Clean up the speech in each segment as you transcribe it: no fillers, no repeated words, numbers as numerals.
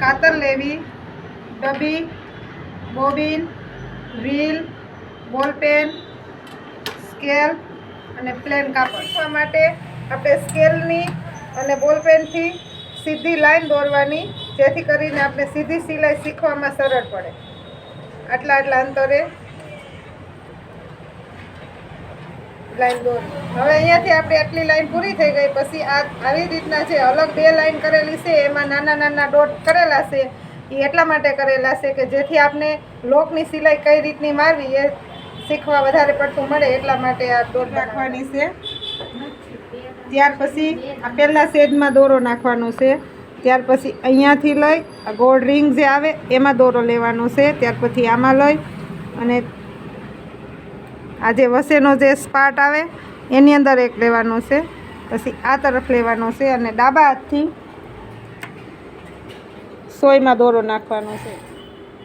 કાતર લેવી, ડબ્બી, bobbin, reel, ball pen, scale અને પ્લેન કાપડ. શીખવા માટે આપણે સ્કેલની અને બોલપેનથી સીધી લાઈન દોરવાની, જેથી કરીને આપણે સીધી સિલાઈ શીખવામાં સરળ પડે. આટલા અંતરે લાઈન દોરી. હવે અહીંયાથી આપણે આટલી લાઈન પૂરી થઈ ગઈ. પછી આવી રીતના જે અલગ 2 લાઈન કરેલી છે એમાં નાના ડોટ કરેલા છે. એ એટલા માટે કરેલા છે કે જેથી આપણે લોકની સિલાઈ કઈ રીતની મારવી એ શીખવા વધારે પડતું મળે, એટલા માટે આ ડોટ નાખવાની છે. ત્યાર પછી આ પહેલા સેજમાં દોરો નાખવાનો છે. ત્યાર પછી અહીંયાથી લઈ આ ગોળ રિંગ જે આવે એમાં દોરો લેવાનો છે. ત્યાર પછી આમાં લઈ અને આ જે વસેનો જે સ્પાટ આવે એની અંદર એક લેવાનો છે. પછી આ તરફ લેવાનો છે અને ડાબા હાથથી સોયમાં દોરો નાખવાનો છે.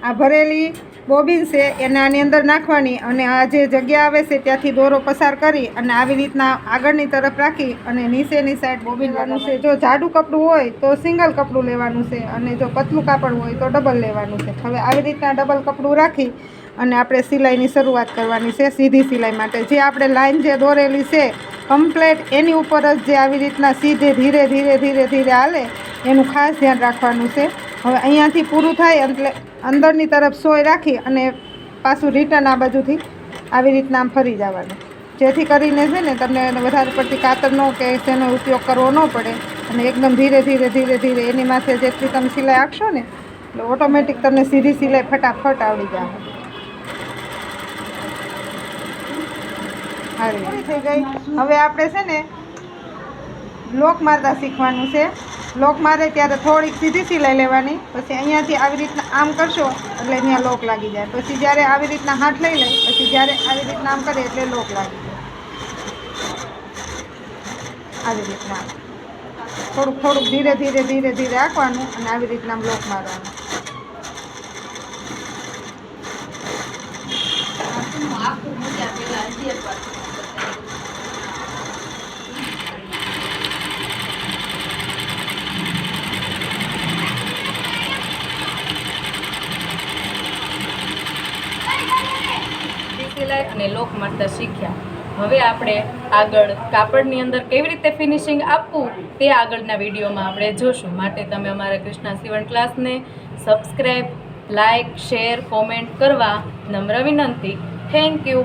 આ ભરેલી બોબિન છે એને આની અંદર નાખવાની અને આ જે જગ્યા આવે છે ત્યાંથી દોરો પસાર કરી અને આવી રીતના આગળની તરફ રાખી અને નીચેની સાઈડ બોબિન લેવાનું છે. જો જાડું કપડું હોય તો સિંગલ કપડું લેવાનું છે અને જો પતલું કાપડ હોય તો ડબલ લેવાનું છે. હવે આવી રીતના ડબલ કપડું રાખી અને આપણે સિલાઈની શરૂઆત કરવાની છે. સીધી સિલાઈ માટે જે આપણે લાઈન જે દોરેલી છે કમ્પ્લેટ એની ઉપર જ જે આવી રીતના સીધે ધીરે ધીરે હાલે એનું ખાસ ધ્યાન રાખવાનું છે. હવે અહીંયાથી પૂરું થાય એટલે અંદરની તરફ સોય રાખી અને પાછું રિટર્ન આ બાજુથી આવી રીતના આમ ફરી જવાનું, જેથી કરીને છે ને તમને વધારે પડતી કાતરનો કે તેનો ઉપયોગ કરવો ન પડે અને એકદમ ધીરે એની માથે જેટલી તમે સિલાઈ આપશો ને એટલે ઓટોમેટિક તમને સીધી સિલાઈ ફટાફટ આવડી જાય. હારી થઈ ગઈ. હવે આપણે છે ને લોક મારતા શીખવાનું છે. લોક મારે ત્યારે થોડીક સીધી સિલાઈ લેવાની, પછી અહીંયાથી આવી રીતના આમ કરશો એટલે અહીંયા લોક લાગી જાય. પછી જ્યારે આવી રીતના હાથ લઈ લે પછી જ્યારે આવી રીતના આમ કરે એટલે લોક લાગી જાય. આવી રીતના થોડુંક ધીરે રાખવાનું અને આવી રીતના લોક મારવાનું. અને લોક મારતા શીખ્યા. હવે આપણે આગળ કાપડની અંદર કેવી રીતે ફિનિશિંગ આપવું તે આગળના વિડીયોમાં આપણે જોશું. માટે તમે અમારા કૃષ્ણા સીવણ ક્લાસને સબસ્ક્રાઈબ, લાઇક, શેર, કોમેન્ટ કરવા નમ્ર વિનંતી. Thank you.